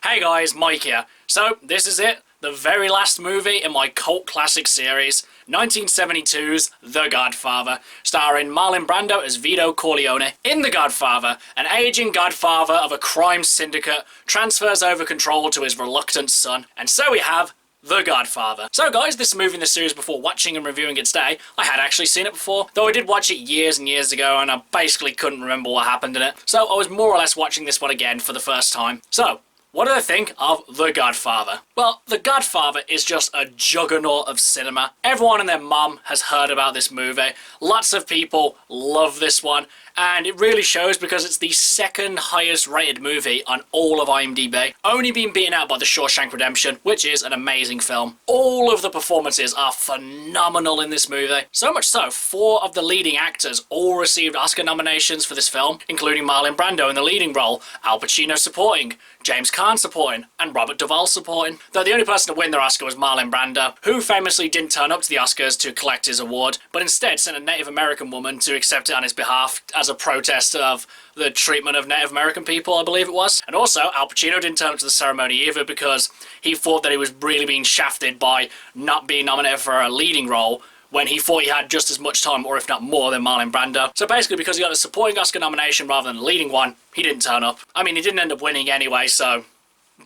Hey guys, Mike here. So, this is it. The very last movie in my cult classic series, 1972's The Godfather, starring Marlon Brando as Vito Corleone. In The Godfather, an aging godfather of a crime syndicate transfers over control to his reluctant son. And so we have The Godfather. So guys, this movie in the series before watching and reviewing it today, I had actually seen it before, though I did watch it years and years ago and I basically couldn't remember what happened in it. So I was more or less watching this one again for the first time. So, what do I think of The Godfather? Well, The Godfather is just a juggernaut of cinema. Everyone and their mum has heard about this movie. Lots of people love this one. And it really shows because it's the second highest rated movie on all of IMDb, only being beaten out by The Shawshank Redemption, which is an amazing film. All of the performances are phenomenal in this movie. So much so, 4 of the leading actors all received Oscar nominations for this film, including Marlon Brando in the leading role, Al Pacino supporting, James Caan supporting, and Robert Duvall supporting. Though the only person to win their Oscar was Marlon Brando, who famously didn't turn up to the Oscars to collect his award, but instead sent a Native American woman to accept it on his behalf as a protest of the treatment of Native American people, I believe it was. And also, Al Pacino didn't turn up to the ceremony either because he thought that he was really being shafted by not being nominated for a leading role when he thought he had just as much time, or if not more, than Marlon Brando. So basically, because he got a supporting Oscar nomination rather than the leading one, he didn't turn up. I mean, he didn't end up winning anyway, so...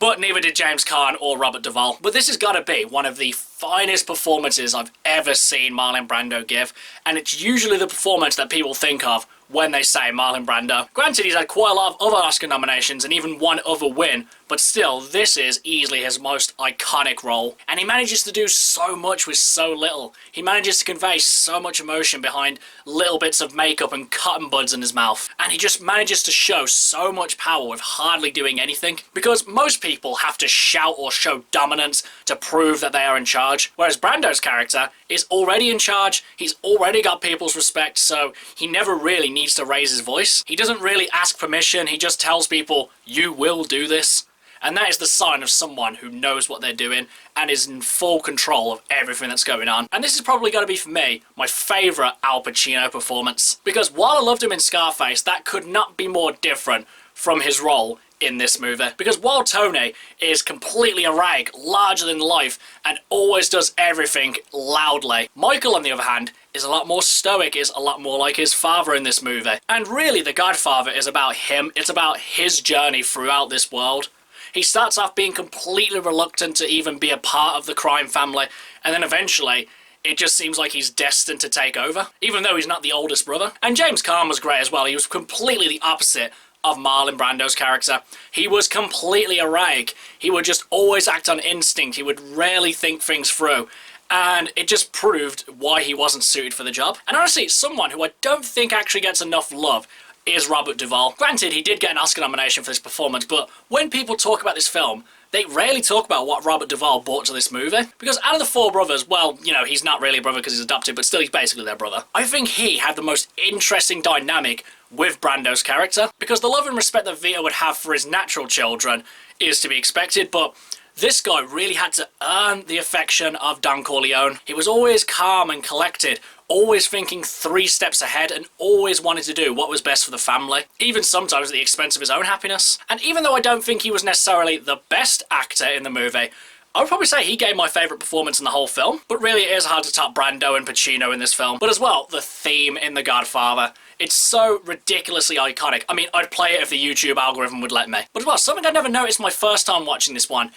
But neither did James Caan or Robert Duvall. But this has got to be one of the finest performances I've ever seen Marlon Brando give, and it's usually the performance that people think of when they say Marlon Brando. Granted, he's had quite a lot of other Oscar nominations and even one other win, but still, this is easily his most iconic role. And he manages to do so much with so little. He manages to convey so much emotion behind little bits of makeup and cotton buds in his mouth. And he just manages to show so much power with hardly doing anything. Because most people have to shout or show dominance to prove that they are in charge. Whereas Brando's character is already in charge, he's already got people's respect, so he never really needs to raise his voice. He doesn't really ask permission, he just tells people, you will do this. And that is the sign of someone who knows what they're doing and is in full control of everything that's going on. And this is probably going to be, for me, my favourite Al Pacino performance. Because while I loved him in Scarface, that could not be more different from his role in this movie. Because while Tony is completely erratic, larger than life, and always does everything loudly, Michael, on the other hand, is a lot more stoic, is a lot more like his father in this movie. And really, The Godfather is about him. It's about his journey throughout this world. He starts off being completely reluctant to even be a part of the crime family, and then eventually, it just seems like he's destined to take over, even though he's not the oldest brother. And James Caan was great as well. He was completely the opposite of Marlon Brando's character. He was completely erratic. He would just always act on instinct. He would rarely think things through. And it just proved why he wasn't suited for the job. And honestly, someone who I don't think actually gets enough love is Robert Duvall. Granted, he did get an Oscar nomination for this performance, but when people talk about this film, they rarely talk about what Robert Duvall brought to this movie. Because out of the 4 brothers, well, you know, he's not really a brother because he's adopted, but still he's basically their brother. I think he had the most interesting dynamic with Brando's character, because the love and respect that Vito would have for his natural children is to be expected, but this guy really had to earn the affection of Don Corleone. He was always calm and collected, always thinking 3 steps ahead and always wanted to do what was best for the family, even sometimes at the expense of his own happiness. And even though I don't think he was necessarily the best actor in the movie, I would probably say he gave my favourite performance in the whole film, but really it is hard to top Brando and Pacino in this film. But as well, the theme in The Godfather. It's so ridiculously iconic. I mean, I'd play it if the YouTube algorithm would let me. But as well, something I never noticed my first time watching this one,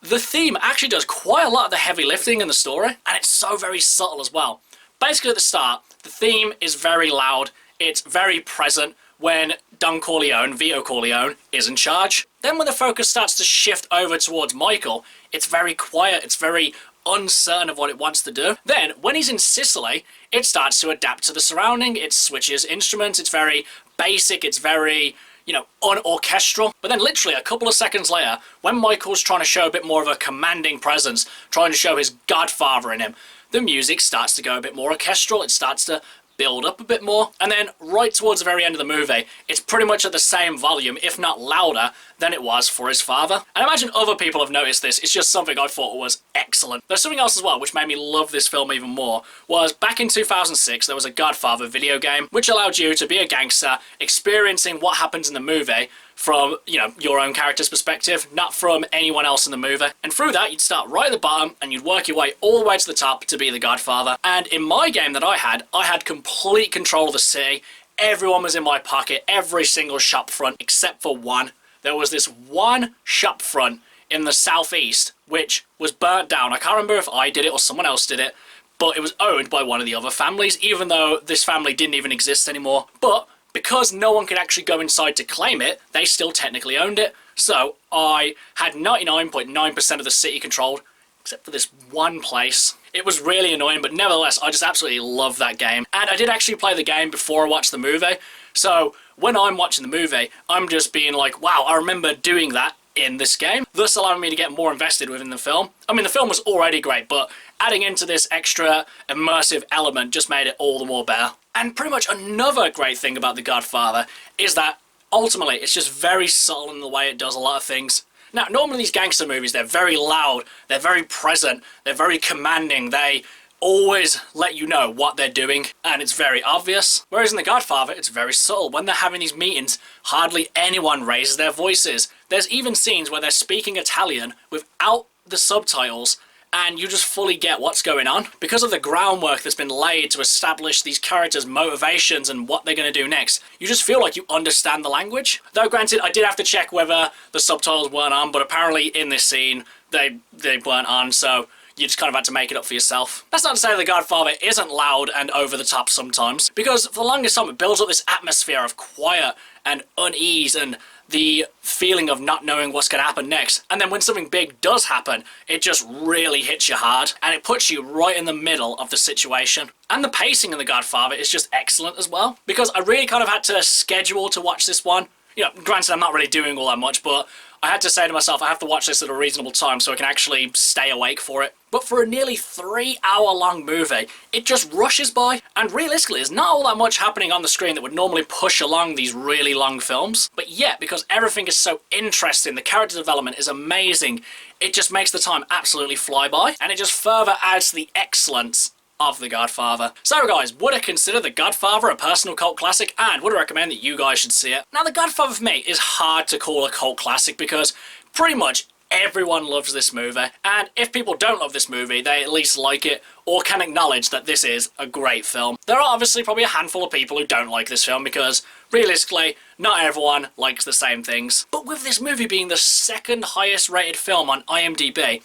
the theme actually does quite a lot of the heavy lifting in the story, and it's so very subtle as well. Basically at the start, the theme is very loud, it's very present when Don Corleone, Vito Corleone, is in charge. Then when the focus starts to shift over towards Michael, it's very quiet, it's very uncertain of what it wants to do. Then, when he's in Sicily, it starts to adapt to the surrounding, it switches instruments, it's very basic, it's very, you know, unorchestral. But then literally a couple of seconds later, when Michael's trying to show a bit more of a commanding presence, trying to show his godfather in him, the music starts to go a bit more orchestral, it starts to build up a bit more, and then right towards the very end of the movie, it's pretty much at the same volume, if not louder, than it was for his father. And I imagine other people have noticed this, it's just something I thought was excellent. There's something else as well which made me love this film even more, was back in 2006 there was a Godfather video game, which allowed you to be a gangster, experiencing what happens in the movie, from, you know, your own character's perspective, not from anyone else in the movie. And through that, you'd start right at the bottom and you'd work your way all the way to the top to be the Godfather. And in my game that I had complete control of the city. Everyone was in my pocket, every single shop front except for one. There was this one shop front in the southeast which was burnt down. I can't remember if I did it or someone else did it, but it was owned by one of the other families, even though this family didn't even exist anymore. But because no one could actually go inside to claim it, they still technically owned it. So I had 99.9% of the city controlled, except for this one place. It was really annoying, but nevertheless, I just absolutely love that game. And I did actually play the game before I watched the movie. So when I'm watching the movie, I'm just being like, wow, I remember doing that in this game, thus allowing me to get more invested within the film. I mean, the film was already great, but adding into this extra immersive element just made it all the more better. And pretty much another great thing about The Godfather is that ultimately it's just very subtle in the way it does a lot of things. Now, normally these gangster movies, they're very loud, they're very present, they're very commanding, they always let you know what they're doing, and it's very obvious. Whereas in The Godfather, it's very subtle. When they're having these meetings, hardly anyone raises their voices. There's even scenes where they're speaking Italian without the subtitles, and you just fully get what's going on. Because of the groundwork that's been laid to establish these characters' motivations and what they're going to do next, you just feel like you understand the language. Though granted, I did have to check whether the subtitles weren't on, but apparently in this scene, they weren't on, so you just kind of had to make it up for yourself. That's not to say The Godfather isn't loud and over the top sometimes, because for the longest time it builds up this atmosphere of quiet and unease and the feeling of not knowing what's going to happen next. And then when something big does happen, it just really hits you hard, and it puts you right in the middle of the situation. And the pacing in The Godfather is just excellent as well, because I really kind of had to schedule to watch this one. You know, granted I'm not really doing all that much, but I had to say to myself, I have to watch this at a reasonable time so I can actually stay awake for it. But for a nearly 3-hour-long movie, it just rushes by. And realistically, there's not all that much happening on the screen that would normally push along these really long films. But yet, because everything is so interesting, the character development is amazing, it just makes the time absolutely fly by. And it just further adds to the excellence of The Godfather. So guys, would I consider The Godfather a personal cult classic, and would I recommend that you guys should see it? Now, The Godfather for me is hard to call a cult classic because pretty much everyone loves this movie, and if people don't love this movie, they at least like it or can acknowledge that this is a great film. There are obviously probably a handful of people who don't like this film because realistically, not everyone likes the same things. But with this movie being the second highest rated film on IMDb,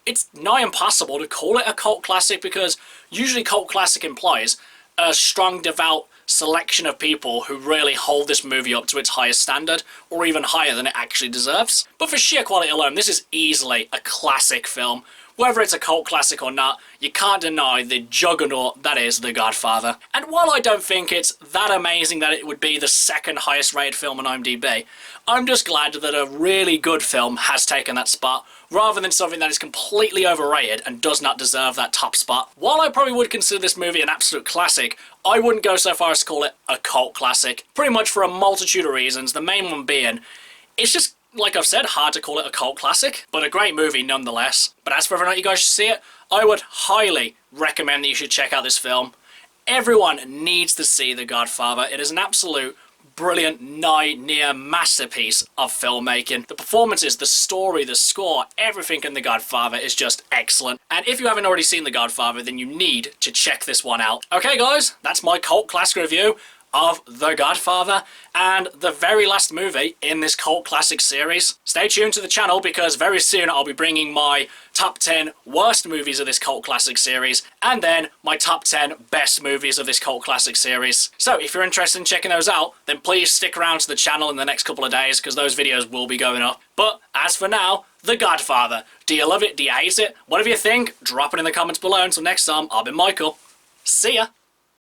it's nigh impossible to call it a cult classic, because usually cult classic implies a strong, devout selection of people who really hold this movie up to its highest standard, or even higher than it actually deserves. But for sheer quality alone, this is easily a classic film. Whether it's a cult classic or not, you can't deny the juggernaut that is The Godfather. And while I don't think it's that amazing that it would be the second highest rated film on IMDb, I'm just glad that a really good film has taken that spot, rather than something that is completely overrated and does not deserve that top spot. While I probably would consider this movie an absolute classic, I wouldn't go so far as to call it a cult classic, pretty much for a multitude of reasons, the main one being, it's just, like I've said, hard to call it a cult classic, but a great movie nonetheless. But as for whether or not you guys should see it, I would highly recommend that you should check out this film. Everyone needs to see The Godfather. It is an absolute brilliant, near masterpiece of filmmaking. The performances, the story, the score, everything in The Godfather is just excellent. And if you haven't already seen The Godfather, then you need to check this one out. Okay guys, that's my cult classic review of The Godfather, and the very last movie in this cult classic series. Stay tuned to the channel because very soon I'll be bringing my top 10 worst movies of this cult classic series, and then my top 10 best movies of this cult classic series. So if you're interested in checking those out, then please stick around to the channel in the next couple of days because those videos will be going up. But as for now, The Godfather. Do you love it? Do you hate it? Whatever you think, drop it in the comments below. Until next time, I've been Michael. See ya!